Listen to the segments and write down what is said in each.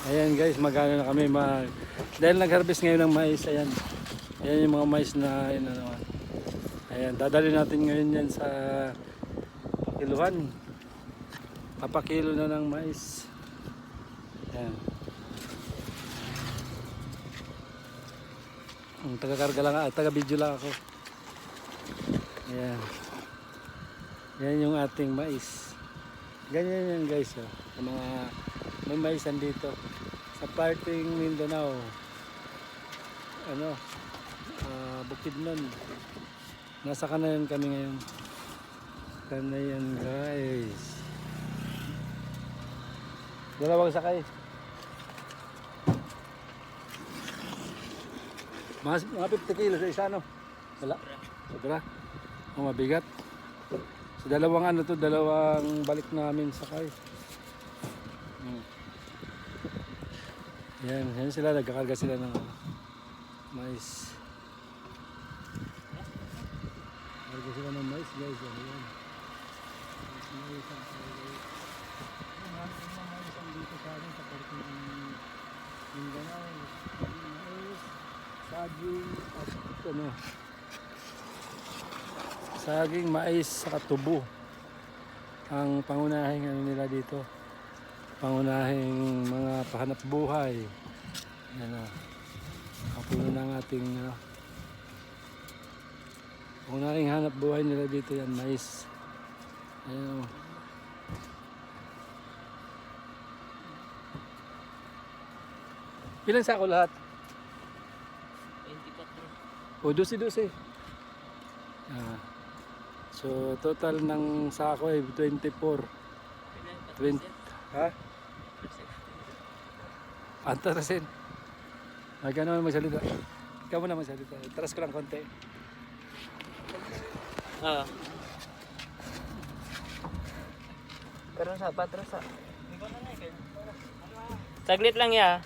Ayan guys, magano na kami dahil nag-harvest ngayon ng mais. Ayan. Ayan yung mga mais na naman. Ayan, dadali natin ngayon yan sa kiluhan. Papakilo na ng mais. Ayan. Taga-karga lang, taga-video lang ako. Ayan. Yan yung ating mais. Ganyan yan guys. Oh. Yung mga may maisan dito. Sa parting Mindanao. Ano? Bukidnon. Nasa Kanayan kami ngayon. Kanayan guys. Dalawang sakay. Mga 50 kilos sa isa, no? Wala. Sobra. Mabigat. So dalawang dalawang balik namin sakay. Yan sila, nagkakarga sila ng mais. Karga sila ng mais guys. Ayan. Mais ang dito sa akin sa parting Mindanao. Mais, saging at saging, mais, saka tubo ang pangunahing nila dito, pangunahing mga pahanap buhay. Yan o, ang puno ng ating pangunahing hanap buhay nila dito, yan, mais. Ayan o. Ilan sako lahat? 24 o 12. So total ng sako ay 24. 20. Ha? Antarasin. Magkano magsalita? Ikaw muna magsalita. Taras ko lang konti. Pero sa patras sa. Saglit lang ya.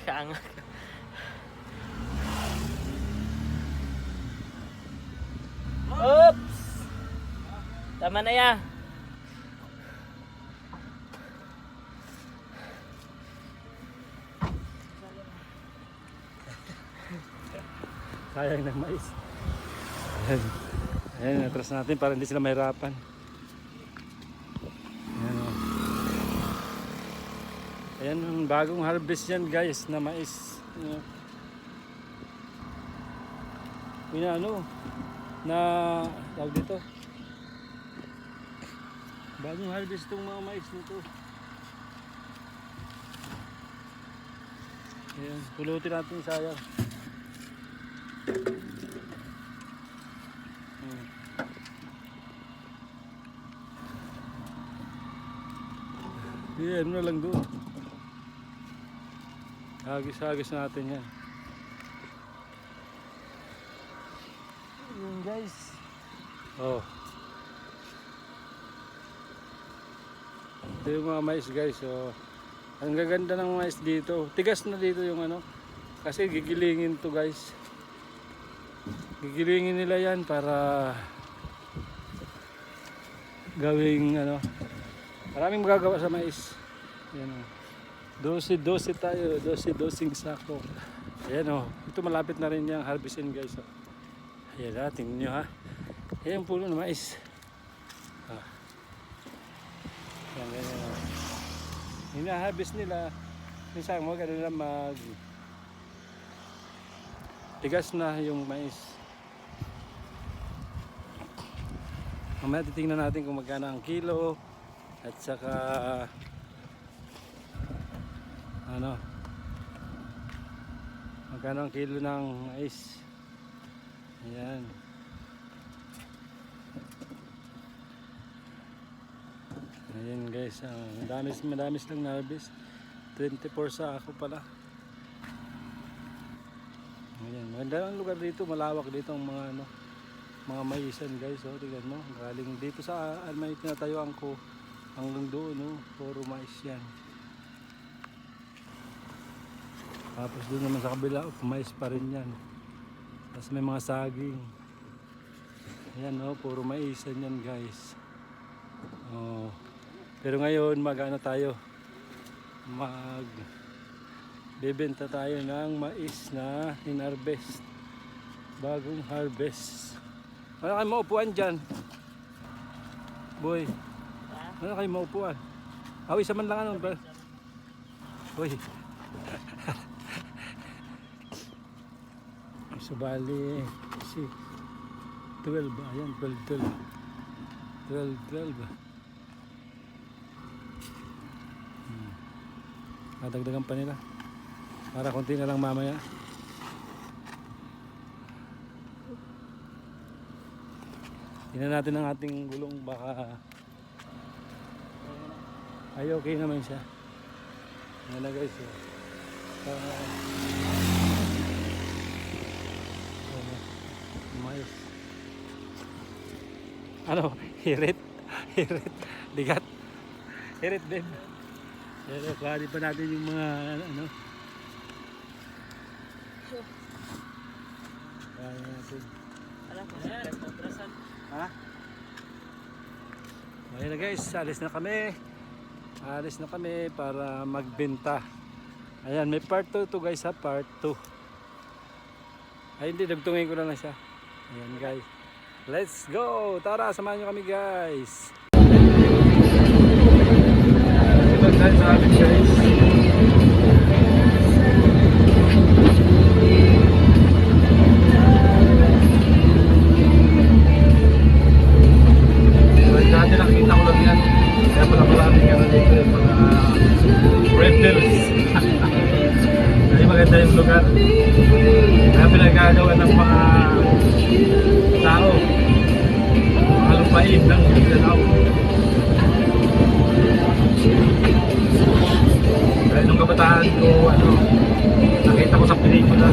Kaangat. Oops! Tama na ya. Sayang ng mais. Ayan, atras natin para hindi sila mahirapan. Ayan o. Ayan, bagong harvest yan guys na mais. Na tawag dito. Bagong harvest itong mga mais nito. Ayan, pulutin natin, sayang. Ayan, na lang doon. Hagis-hagis natin yan. Ayan guys. Oh. Ito yung mga mais guys. Oh. Ang gaganda ng mais dito. Tigas na dito yung kasi gigilingin to guys. Gigilingin nila yan para gawing maraming magagawa sa mais. Ayan o. 12 tayo. 12 sako. Ayan o. Ito malapit na rin yung harvestin guys. Oh. Ayan ha. Tingnan nyo ha. Ayan yung puno ng mais. Ayan, ayan o. Hina-harvest nila. Minsan mo ganun na tigas na yung mais. Mamaya titingnan natin kung magkano ang kilo at saka magkano ang kilo ng mais. Ayan. Ayan guys, madamis lang na harvest. 24 sako pala. Ayan, maganda ang lugar dito, malawak dito ang mga maisan guys. Oh, tingnan mo, galing dito sa may tinatayuan ko hanggang doon, puro mais yan. Tapos doon naman sa kabila, mais pa rin yan. Tapos may mga saging. Ayan oh, puro maisan yan guys. Oh. Pero ngayon mag-ano tayo? Bebenta tayo ng mais na hinarvest. Bagong harvest. Ano kayo maupuan dyan? Boy. Ano kayo maupuan? Isa man lang ano ba? Boy. So bali si 12 ayan 12 Dadagdagan pa nila para konti na lang mamaya. Tingnan natin ang ating gulong, baka ay okay naman siya. Ayan na guys, mais. Ano? Hirit? Ligat? Hirit din. Pero kuhanin pa natin yung mga ano. Kuhanin natin. Alam ko siya, kontrasan. Ha? Ayan na guys, alis na kami para magbenta. Ayan, may part 2 to guys ha, part 2. Ay hindi, dagtungin ko na lang siya. Ayan guys, let's go! Tara, samahan nyo kami guys. Ito guys, sa amin guys. Dati nakita ko lang yan. Kaya pala maraming ano dito yung mga reptiles. Kasi maganda yung lugar. Kaya pinagagawa ng mga tao. Halumpain ng Mindanao. Kaya nung kabataan ko, nakita ko sa pelikula.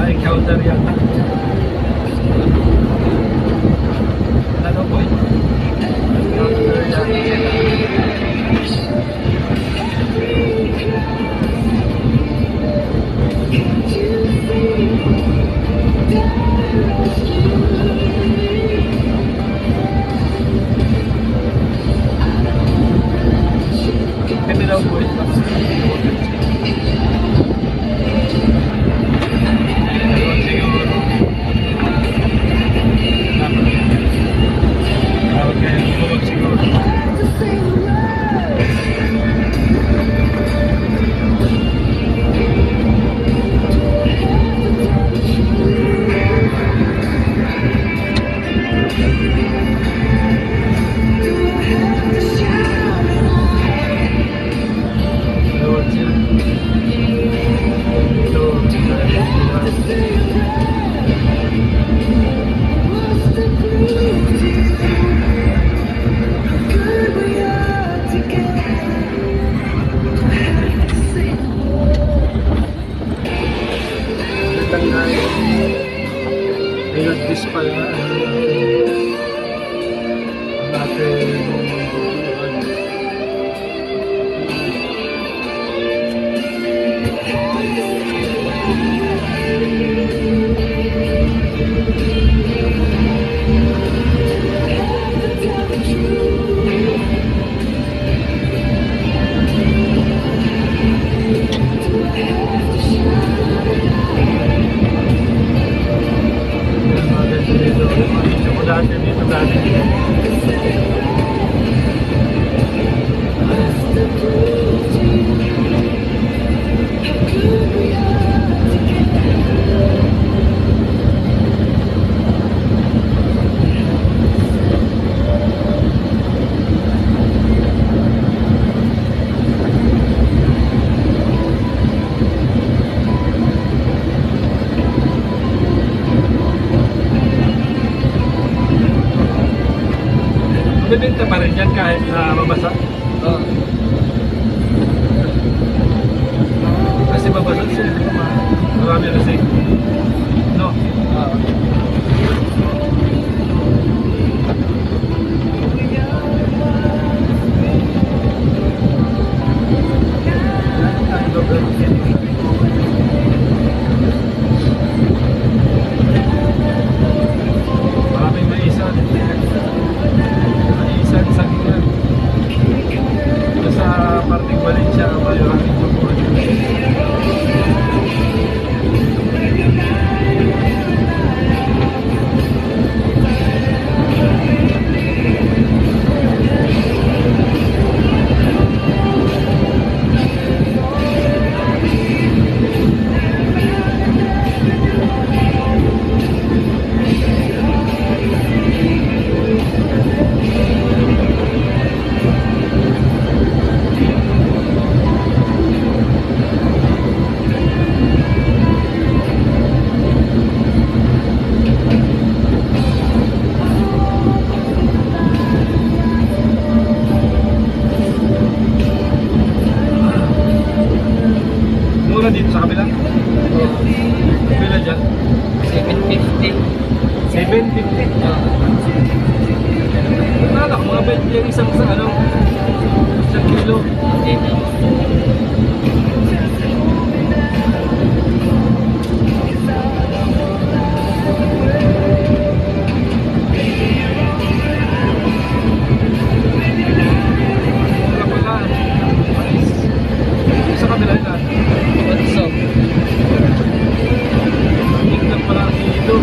Encounter yata. Ano po ito? Encounter yata. Hindi daw po ito. Ayun, this pala natin dito dati. Mabibenta pa rin yan kahit na mabasa. Oo. Kasi mabasa siya. Marami kasi. No? Oo. Maraming maisan. Maisan sa ganyan. Ito sa parting Valencia, maraming tutuan. Mura dito sa kabila. Kabila dyan. 750. 750. Nalak, mga 20 yung isang sa ano, isang kilo. Wala pala. Mais. Sa kabila na. Bunso. Tingnan pala ang kilo.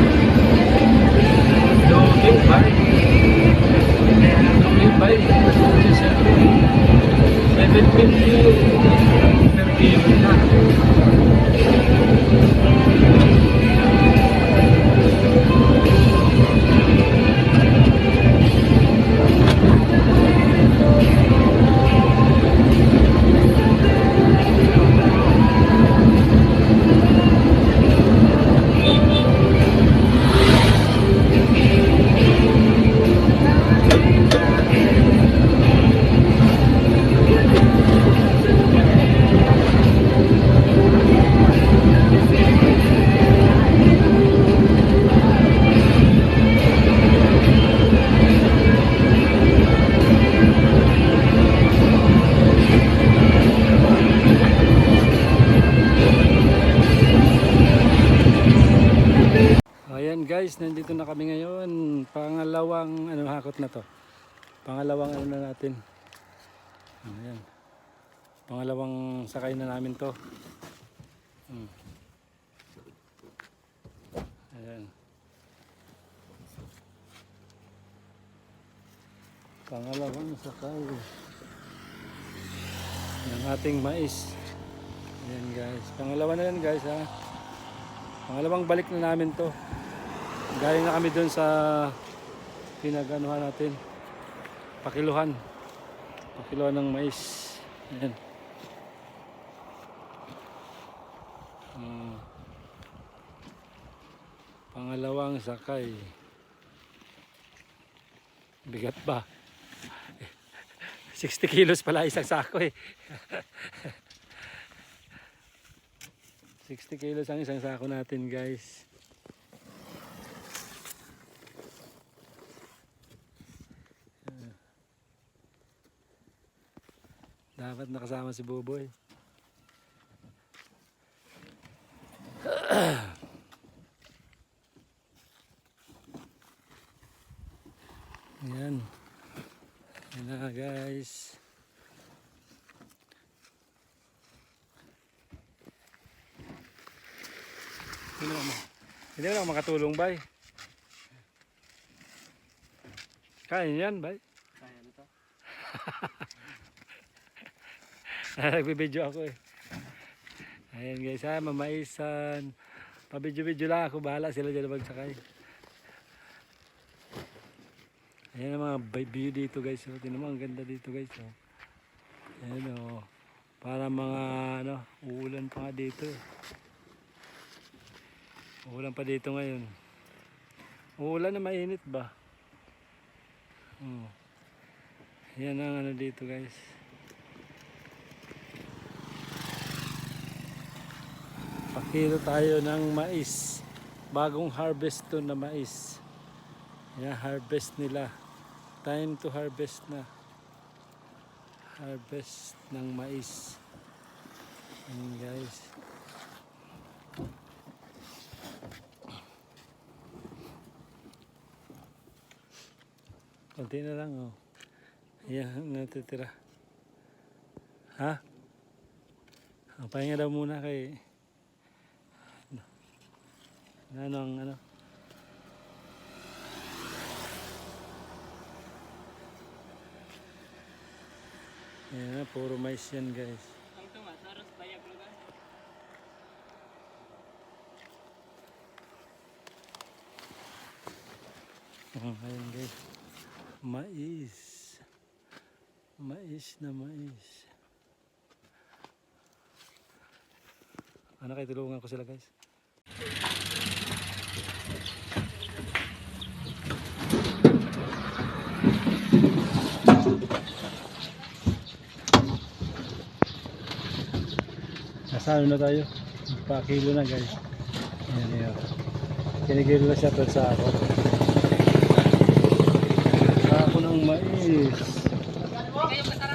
Loading by. Loading by. 750 per kilo na. Ayan guys, nandito na kami ngayon. Pangalawang ano hakot na to. Pangalawang ano na natin. Ayan. Pangalawang sakay na namin to. Ayan. Pangalawang sakay ng ating mais. Ayan guys. Pangalawa na yan guys ha. Pangalawang balik na namin to. Galing na kami doon sa pinag-anuhan natin. Pakiluhan. Pakiluhan ng mais. Ayan. Pangalawang sakay. Bigat ba? 60 kilos pala isang sako eh. 60 kilos ang isang sako natin guys. Dapat nakasama si Buboy. Ayan. Ayan na guys. Hindi mo lang makatulong bay. Kaya yan bay. Kaya na to. Nagbibideo ako eh. Ayan guys ha, mamaisan. Pabidyo-bidyo lang ako, bahala sila dyan magsakay. Ayan ang mga view dito guys. Oh. Tingnan mo, ang ganda dito guys. Oh. Ayan o. Oh. Para mga ano, uulan pa nga dito. Uulan pa dito ngayon. Uulan na mainit ba? Yan ang ano dito guys. Pakilo tayo ng mais. Bagong harvest to na mais. Yan, harvest nila. Time to harvest na. Harvest ng mais. Yan guys. Konti na lang oh. Ayan, natitira. Ha? Pahinga daw muna kay ano ang ano. Ayan na, puro mais yan guys. Ang tunga, saros bayag lugar. Ayan guys. Mais. Mais na mais. Ano kayo, tulungan ko sila guys. Nasaan na tayo? Pa-kilo na guys. Ayan yun. Kinigilo na siya pero sa ako. Sa ako ng mais. Kayo